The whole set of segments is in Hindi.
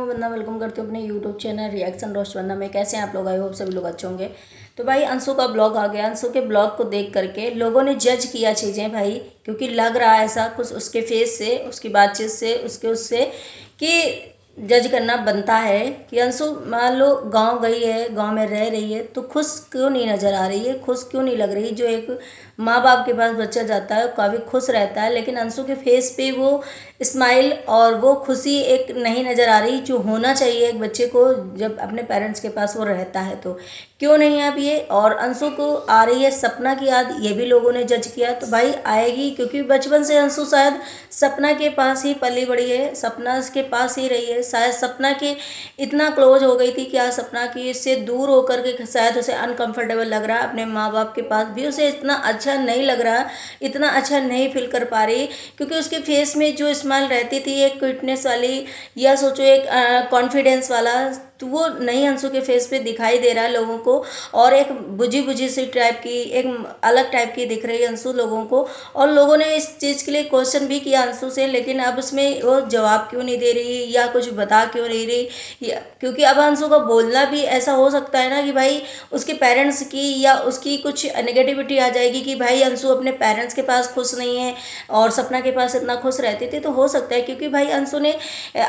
मैं वंदना वेलकम करती हूँ अपने यूट्यूब चैनल रिएक्शन रोस्ट वंदना में। कैसे हैं आप लोग? आई होप सभी लोग अच्छे होंगे। तो भाई अंशु का ब्लॉग आ गया। अंशु के ब्लॉग को देख करके लोगों ने जज किया चीज़ें भाई, क्योंकि लग रहा है ऐसा कुछ उसके फेस से, उसकी बातचीत से, उससे कि जज करना बनता है कि अंशु मान लो गांव गई है, गांव में रह रही है तो खुश क्यों नहीं नज़र आ रही है, खुश क्यों नहीं लग रही। जो एक माँ बाप के पास बच्चा जाता है काफ़ी खुश रहता है, लेकिन अंशु के फेस पे वो स्माइल और वो खुशी एक नहीं नज़र आ रही जो होना चाहिए एक बच्चे को जब अपने पेरेंट्स के पास वो रहता है। तो क्यों नहीं है अब ये। और अंशु को आ रही है सपना की याद, ये भी लोगों ने जज किया। तो भाई आएगी, क्योंकि बचपन से अंशु शायद सपना के पास ही पली बड़ी है, सपना के पास ही रही है। शायद सपना के इतना क्लोज हो गई थी कि आज सपना की इससे दूर होकर के शायद उसे अनकंफर्टेबल लग रहा है। अपने माँ बाप के पास भी उसे इतना अच्छा नहीं लग रहा, इतना अच्छा नहीं फील कर पा रही, क्योंकि उसके फेस में जो स्माइल रहती थी एक क्विटनेस वाली, या सोचो एक कॉन्फिडेंस वाला, तो वो नहीं अंशु के फेस पे दिखाई दे रहा है लोगों को। और एक बुझी बुझी सी टाइप की, एक अलग टाइप की दिख रही है अंशु लोगों को। और लोगों ने इस चीज़ के लिए क्वेश्चन भी किया अंशु से, लेकिन अब उसमें वो जवाब क्यों नहीं दे रही या कुछ बता क्यों नहीं रही, क्योंकि अब अंशु का बोलना भी ऐसा हो सकता है ना कि भाई उसके पेरेंट्स की या उसकी कुछ नेगेटिविटी आ जाएगी कि भाई अंशु अपने पेरेंट्स के पास खुश नहीं है और सपना के पास इतना खुश रहती थी। तो हो सकता है क्योंकि भाई अंशु ने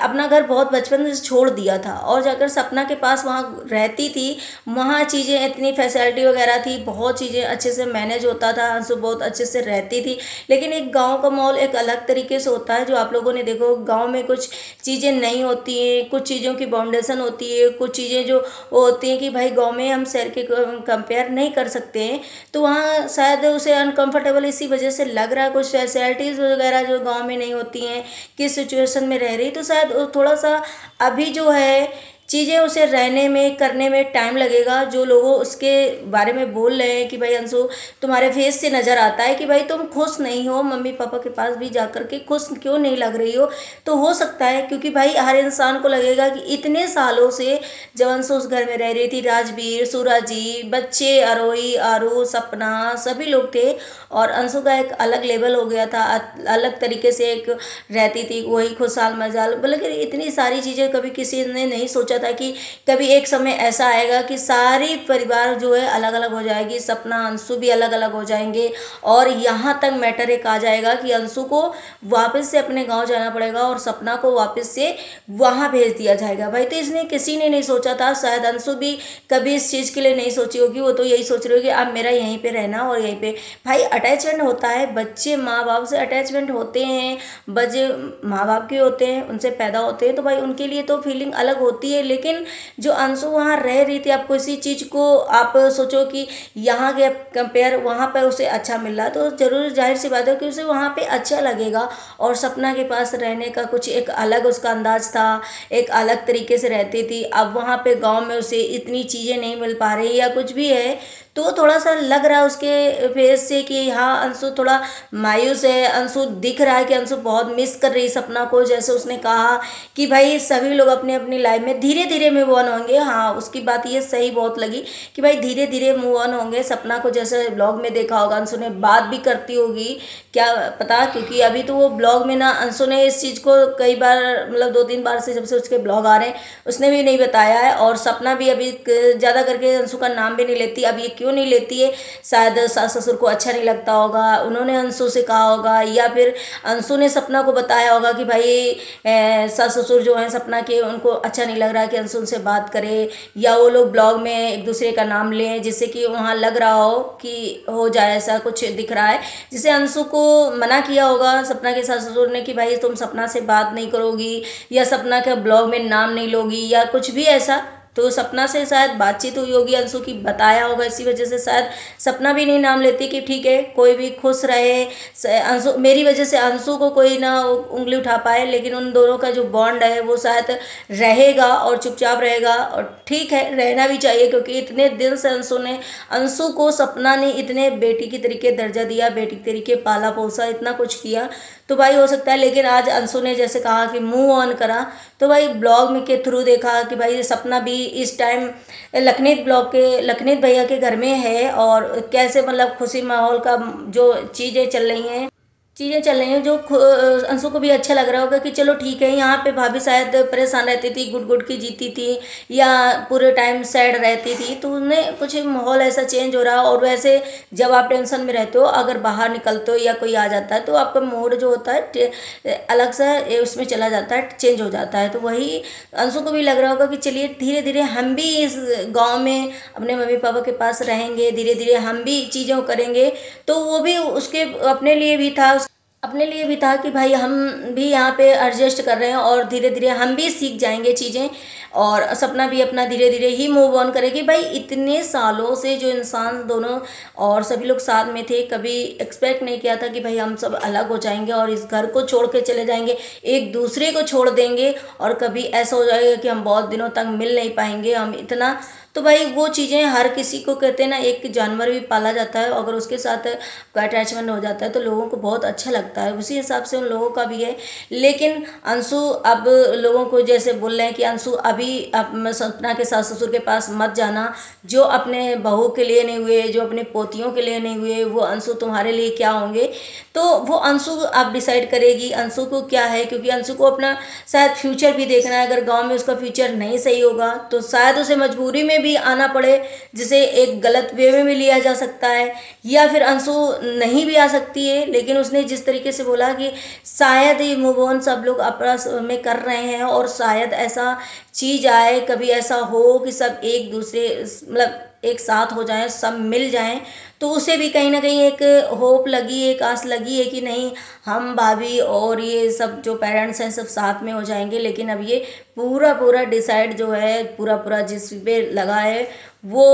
अपना घर बहुत बचपन से छोड़ दिया था और जाकर सपना के पास वहाँ रहती थी। वहाँ चीज़ें इतनी फैसिलिटी वगैरह थी, बहुत चीज़ें अच्छे से मैनेज होता था, अंशु बहुत अच्छे से रहती थी। लेकिन एक गांव का माहौल एक अलग तरीके से होता है, जो आप लोगों ने देखो गांव में कुछ चीज़ें नहीं होती हैं, कुछ चीज़ों की बाउंडेशन होती है, कुछ चीज़ें जो होती हैं कि भाई गांव में हम शहर के कंपेयर नहीं कर सकते हैं। तो वहाँ शायद उसे अनकंफर्टेबल इसी वजह से लग रहा है, कुछ फैसिलिटीज़ वगैरह जो गांव में नहीं होती हैं, किस सिचुएशन में रह रही, तो शायद थोड़ा सा अभी जो है चीज़ें उसे रहने में करने में टाइम लगेगा। जो लोगों उसके बारे में बोल रहे हैं कि भाई अंशु तुम्हारे फेस से नज़र आता है कि भाई तुम खुश नहीं हो, मम्मी पापा के पास भी जाकर के खुश क्यों नहीं लग रही हो। तो हो सकता है क्योंकि भाई हर इंसान को लगेगा कि इतने सालों से जब अंशु उस घर में रह रही थी, राजवीर, सूराजी, बच्चे, अरोही, आरू, सपना, सभी लोग थे और अंशु का एक अलग लेवल हो गया था, अलग तरीके से एक रहती थी, वही खुशहाल मजाल। बल्कि इतनी सारी चीज़ें कभी किसी ने नहीं सोचा था कि कभी एक समय ऐसा आएगा कि सारी परिवार जो है अलग अलग हो जाएगी, सपना अंशु भी अलग अलग हो जाएंगे। और यहाँ तक मैटर एक आ जाएगा कि अंशु को वापस से अपने गांव जाना पड़ेगा और सपना को वापस से वहाँ भेज दिया जाएगा। भाई तो इसने किसी ने नहीं सोचा था, शायद अंशु भी कभी इस चीज़ के लिए नहीं सोची होगी। वो तो यही सोच रही होगी अब मेरा यहीं पे रहना और यहीं पे भाई अटैचमेंट होता है, बच्चे माँ बाप से अटैचमेंट होते हैं, बच्चे माँ बाप के होते हैं, उनसे पैदा होते हैं, तो भाई उनके लिए तो फीलिंग अलग होती है। लेकिन जो अंशु वहाँ रह रही थी, आप किसी चीज़ को आप सोचो कि यहाँ के कंपेयर वहाँ पर उसे अच्छा मिल रहा, तो जरूर जाहिर सी बात है कि उसे वहाँ पे अच्छा लगेगा। और सपना के पास रहने का कुछ एक अलग उसका अंदाज था, एक अलग तरीके से रहती थी। अब वहाँ पे गाँव में उसे इतनी चीज़ें नहीं मिल पा रही या कुछ भी है, तो थोड़ा सा लग रहा है उसके फेस से कि हाँ अंशु थोड़ा मायूस है। अंशु दिख रहा है कि अंशु बहुत मिस कर रही सपना को। जैसे उसने कहा कि भाई सभी लोग अपनी अपनी लाइफ में धीरे धीरे मूव ऑन होंगे। हाँ उसकी बात ये सही बहुत लगी कि भाई धीरे धीरे मूव ऑन होंगे। सपना को जैसे ब्लॉग में देखा होगा अंशु ने बात भी करती होगी, क्या पता, क्योंकि अभी तो वो ब्लॉग में ना अंशु ने इस चीज़ को कई बार मतलब 2-3 बार से जब से उसके ब्लॉग आ रहे हैं उसने भी नहीं बताया है। और सपना भी अभी ज़्यादा करके अंशु का नाम भी नहीं लेती। अब ये क्यों नहीं लेती है, शायद सास ससुर को अच्छा नहीं लगता होगा, उन्होंने अंशु से कहा होगा, या फिर अंशु ने सपना को बताया होगा कि भाई सास ससुर जो हैं सपना के उनको अच्छा नहीं लग रहा कि अंशु उनसे बात करे, या वो लोग ब्लॉग में एक दूसरे का नाम लें जिससे कि वहाँ लग रहा हो कि हो जाए, ऐसा कुछ दिख रहा है जिसे अंशु को मना किया होगा सपना के सास ससुर ने कि भाई तुम सपना से बात नहीं करोगी या सपना के ब्लॉग में नाम नहीं लोगी या कुछ भी ऐसा। तो सपना से शायद बातचीत हुई होगी अंशु की, बताया होगा, इसी वजह से शायद सपना भी नहीं नाम लेती कि ठीक है कोई भी खुश रहे, अंशु मेरी वजह से अंशु को कोई ना उंगली उठा पाए। लेकिन उन दोनों का जो बॉन्ड है वो शायद रहेगा और चुपचाप रहेगा, और ठीक है रहना भी चाहिए, क्योंकि इतने दिन से अंशु को सपना ने इतने बेटी की तरीके दर्जा दिया, बेटी के तरीके पाला पोसा, इतना कुछ किया। तो भाई हो सकता है, लेकिन आज अंशु ने जैसे कहा कि मूव ऑन करा, तो भाई ब्लॉग में के थ्रू देखा कि भाई सपना भी इस टाइम लखनीत ब्लॉग के लखनीत भैया के घर में है और कैसे मतलब खुशी माहौल का जो चीज़ें चल रही हैं। चीज़ें चल रही हैं जो अंशु को भी अच्छा लग रहा होगा कि चलो ठीक है, यहाँ पे भाभी शायद परेशान रहती थी, गुट गुट की जीती थी या पूरे टाइम सैड रहती थी, तो उन्हें कुछ माहौल ऐसा चेंज हो रहा है। और वैसे जब आप टेंशन में रहते हो, अगर बाहर निकलते हो या कोई आ जाता है तो आपका मूड जो होता है अलग सा उसमें चला जाता है, चेंज हो जाता है। तो वही अंशु को भी लग रहा होगा कि चलिए धीरे धीरे हम भी इस गाँव में अपने मम्मी पापा के पास रहेंगे, धीरे धीरे हम भी चीज़ों करेंगे। तो वो भी उसके अपने लिए भी था, अपने लिए भी था कि भाई हम भी यहाँ पे एडजस्ट कर रहे हैं और धीरे धीरे हम भी सीख जाएंगे चीज़ें। और सपना भी अपना धीरे धीरे ही मूव ऑन करेगी। भाई इतने सालों से जो इंसान दोनों और सभी लोग साथ में थे, कभी एक्सपेक्ट नहीं किया था कि भाई हम सब अलग हो जाएंगे और इस घर को छोड़ के चले जाएंगे, एक दूसरे को छोड़ देंगे और कभी ऐसा हो जाएगा कि हम बहुत दिनों तक मिल नहीं पाएंगे, हम इतना। तो भाई वो चीज़ें हर किसी को, कहते हैं ना, एक जानवर भी पाला जाता है, अगर उसके साथ अटैचमेंट हो जाता है तो लोगों को बहुत अच्छा लगता है, उसी हिसाब से उन लोगों का भी है। लेकिन अंशु अब लोगों को जैसे बोल रहे हैं कि अंशु अभी सपना के सास ससुर के पास मत जाना, जो अपने बहू के लिए नहीं हुए, जो अपने पोतियों के लिए नहीं हुए, वो अंशु तुम्हारे लिए क्या होंगे। तो वो अंशु अब डिसाइड करेगी अंशु को क्या है, क्योंकि अंशु को अपना शायद फ्यूचर भी देखना है। अगर गांव में उसका फ्यूचर नहीं सही होगा तो शायद उसे मजबूरी में भी आना पड़े, जिसे एक गलत वे में भी लिया जा सकता है, या फिर अंशु नहीं भी आ सकती है। लेकिन उसने जिस तरीके से बोला कि शायद ये मूव ऑन सब लोग आपस में कर रहे हैं और शायद ऐसा चीज आए, कभी ऐसा हो कि सब एक दूसरे मतलब एक साथ हो जाएं, सब मिल जाएं, तो उसे भी कहीं ना कहीं एक होप लगी, एक आस लगी है कि नहीं, हम भाभी और ये सब जो पेरेंट्स हैं सब साथ में हो जाएंगे। लेकिन अब ये पूरा पूरा डिसाइड जो है, पूरा पूरा जिस पे लगा है वो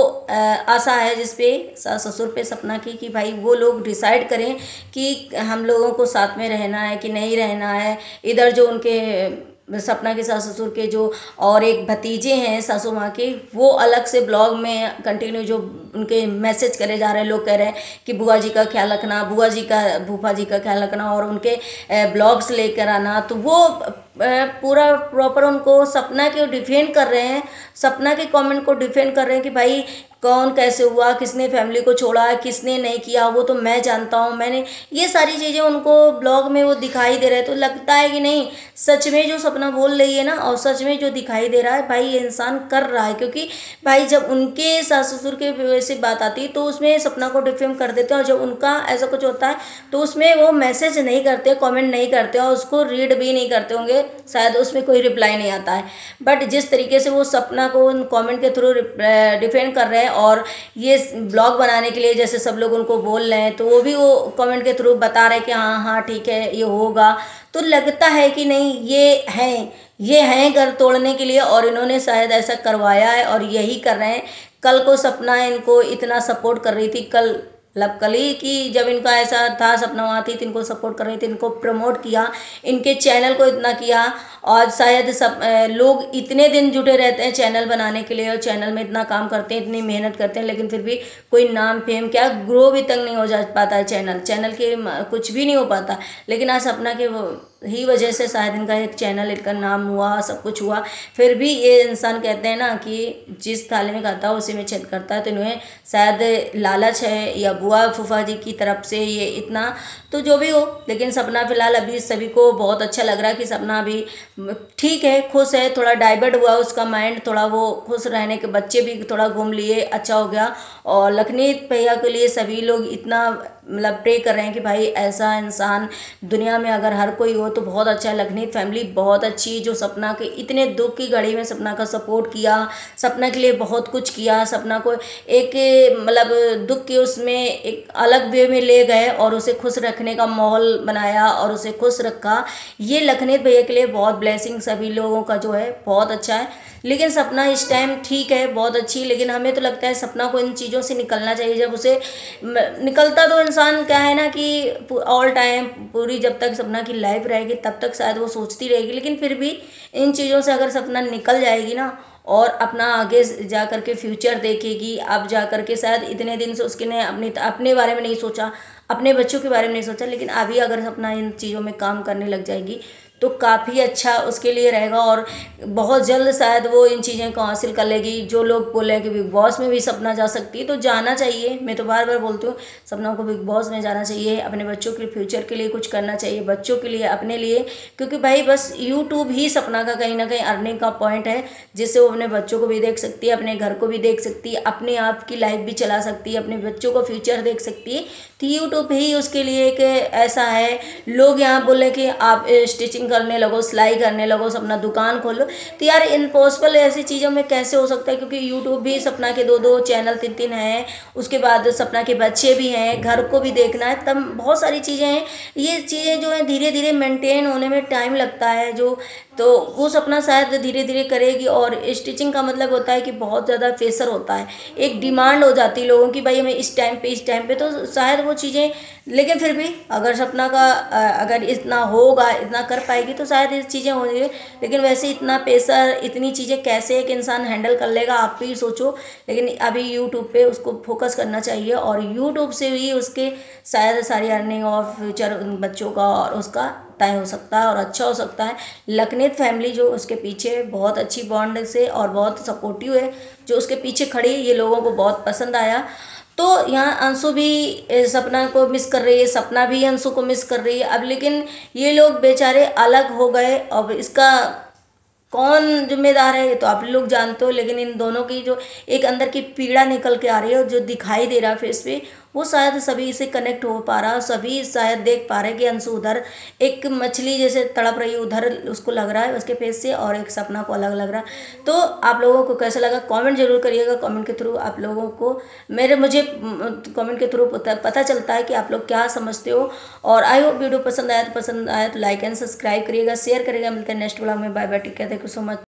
आशा है जिस पे सास ससुर पे सपना की, कि भाई वो लोग डिसाइड करें कि हम लोगों को साथ में रहना है कि नहीं रहना है। इधर जो उनके सपना के सास ससुर के जो और एक भतीजे हैं सासू माँ के, वो अलग से ब्लॉग में कंटिन्यू जो उनके मैसेज करे जा रहे हैं, लोग कह रहे हैं कि बुआ जी का ख्याल रखना, बुआ जी का फूफा जी का ख्याल रखना और उनके ब्लॉग्स लेकर आना। तो वो पूरा प्रॉपर उनको सपना के डिफेंड कर रहे हैं, सपना के कमेंट को डिफेंड कर रहे हैं कि भाई कौन कैसे हुआ, किसने फैमिली को छोड़ा, किसने नहीं किया, वो तो मैं जानता हूँ, मैंने ये सारी चीज़ें उनको ब्लॉग में वो दिखाई दे रहे हैं। तो लगता है कि नहीं, सच में जो सपना बोल रही है ना और सच में जो दिखाई दे रहा है, भाई ये इंसान कर रहा है। क्योंकि भाई जब उनके सास ससुर के वैसे बात आती है तो उसमें सपना को डिफेम कर देते हैं, और जब उनका ऐसा कुछ होता है तो उसमें वो मैसेज नहीं करते, कमेंट नहीं करते और उसको रीड भी नहीं करते होंगे, शायद उसमें कोई रिप्लाई नहीं आता है। बट जिस तरीके से वो सपना को उन कमेंट के थ्रू डिफेंड कर रहे हैं और ये ब्लॉग बनाने के लिए जैसे सब लोग उनको बोल रहे हैं, तो वो भी वो कमेंट के थ्रू बता रहे हैं कि हाँ हाँ ठीक है ये होगा। तो लगता है कि नहीं, ये हैं घर तोड़ने के लिए और इन्होंने शायद ऐसा करवाया है और यही कर रहे हैं। कल को सपना इनको इतना सपोर्ट कर रही थी, कल ही की जब इनका ऐसा था, सपना वहाँ थी तो इनको सपोर्ट कर रही थी, इनको प्रमोट किया, इनके चैनल को इतना किया। और शायद सब लोग इतने दिन जुटे रहते हैं चैनल बनाने के लिए और चैनल में इतना काम करते हैं, इतनी मेहनत करते हैं, लेकिन फिर भी कोई नाम फेम क्या ग्रो भी तक नहीं हो जा पाता है, चैनल के कुछ भी नहीं हो पाता। लेकिन आज सपना के ही वजह से शायद इनका एक चैनल, इनका नाम हुआ, सब कुछ हुआ। फिर भी ये इंसान कहते हैं ना कि जिस थाली में खाता है उसी में छेद करता है, तो इन्हें शायद लालच है या बुआ फूफा जी की तरफ से ये इतना, तो जो भी हो। लेकिन सपना फिलहाल अभी सभी को बहुत अच्छा लग रहा है कि सपना अभी ठीक है, खुश है, थोड़ा डाइवर्ट हुआ उसका माइंड, थोड़ा वो खुश रहने के, बच्चे भी थोड़ा घूम लिए, अच्छा हो गया। और लखनीत भैया के लिए सभी लोग इतना मतलब प्रे कर रहे हैं कि भाई ऐसा इंसान दुनिया में अगर हर कोई हो तो बहुत अच्छा है। लखनीत फैमिली बहुत अच्छी, जो सपना के इतने दुख की घड़ी में सपना का सपोर्ट किया, सपना के लिए बहुत कुछ किया, सपना को एक मतलब दुख के उसमें एक अलग वे में ले गए और उसे खुश रखने का माहौल बनाया और उसे खुश रखा। ये लखनीत भैया के लिए बहुत ब्लेसिंग सभी लोगों का जो है बहुत अच्छा है। लेकिन सपना इस टाइम ठीक है, बहुत अच्छी, लेकिन हमें तो लगता है सपना को इन चीज़ों से निकलना चाहिए। जब उसे निकलता तो इंसान क्या है ना कि ऑल टाइम पूरी जब तक सपना की लाइफ रहेगी तब तक शायद वो सोचती रहेगी, लेकिन फिर भी इन चीज़ों से अगर सपना निकल जाएगी ना और अपना आगे जा कर के फ्यूचर देखेगी, अब जा कर के शायद इतने दिन से उसके ने अपने बारे में नहीं सोचा, अपने बच्चों के बारे में नहीं सोचा, लेकिन अभी अगर सपना इन चीज़ों में काम करने लग जाएगी तो काफ़ी अच्छा उसके लिए रहेगा और बहुत जल्द शायद वो इन चीज़ें को हासिल कर लेगी। जो लोग बोले हैं कि बिग बॉस में भी सपना जा सकती है, तो जाना चाहिए। मैं तो बार बार बोलती हूँ, सपना को बिग बॉस में जाना चाहिए, अपने बच्चों के फ्यूचर के लिए कुछ करना चाहिए, बच्चों के लिए, अपने लिए। क्योंकि भाई बस यूट्यूब ही सपना का कहीं ना कहीं अर्निंग का पॉइंट है, जिससे वो अपने बच्चों को भी देख सकती है, अपने घर को भी देख सकती है, अपने आप की लाइफ भी चला सकती है, अपने बच्चों को फ्यूचर देख सकती है। तो यूट्यूब ही उसके लिए एक ऐसा है। लोग यहाँ बोले कि आप स्टिचिंग करने लगो, सिलाई करने लगो, अपना दुकान खोलो, तो यार इम्पॉसिबल ऐसी चीज़ों में कैसे हो सकता है? क्योंकि यूट्यूब भी सपना के 2-2 चैनल 3-3 हैं, उसके बाद सपना के बच्चे भी हैं, घर को भी देखना है, तब बहुत सारी चीज़ें हैं। ये चीज़ें जो है धीरे धीरे मेंटेन होने में टाइम लगता है, जो तो वो सपना शायद धीरे धीरे करेगी। और स्टिचिंग का मतलब होता है कि बहुत ज़्यादा प्रेशर होता है, एक डिमांड हो जाती है लोगों की, भाई हमें इस टाइम पे, तो शायद वो चीज़ें। लेकिन फिर भी अगर सपना का अगर इतना होगा, इतना कर पाएगी, तो शायद ये चीज़ें होंगी। लेकिन वैसे इतना प्रेशर, इतनी चीज़ें कैसे एक इंसान हैंडल कर लेगा, आप भी सोचो। लेकिन अभी यूट्यूब पे उसको फोकस करना चाहिए, और यूट्यूब से ही उसके शायद सारी अर्निंग और फ्यूचर बच्चों का और उसका तय हो सकता है और अच्छा हो सकता है। लखनीत फैमिली जो उसके पीछे बहुत अच्छी बॉन्ड से और बहुत सपोर्टिव है, जो उसके पीछे खड़ी है, ये लोगों को बहुत पसंद आया। तो यहाँ अंशु भी सपना को मिस कर रही है, सपना भी अंशु को मिस कर रही है। अब लेकिन ये लोग बेचारे अलग हो गए, अब इसका कौन जिम्मेदार है ये तो आप लोग जानते हो। लेकिन इन दोनों की जो एक अंदर की पीड़ा निकल के आ रही है, जो दिखाई दे रहा है फेस पे, वो शायद सभी से कनेक्ट हो पा रहा है, सभी शायद देख पा रहे हैं कि अंशु उधर एक मछली जैसे तड़प रही है, उधर उसको लग रहा है उसके फेस से, और एक सपना को अलग लग रहा है। तो आप लोगों को कैसा लगा कमेंट जरूर करिएगा। कमेंट के थ्रू आप लोगों को मुझे कमेंट के थ्रू पता चलता है कि आप लोग क्या समझते हो। और आई होप वीडियो पसंद आया तो लाइक एंड सब्सक्राइब करिएगा, शेयर करिएगा। मिलते हैं नेक्स्ट व्लॉग में। Bye bye, take care, thank you so much.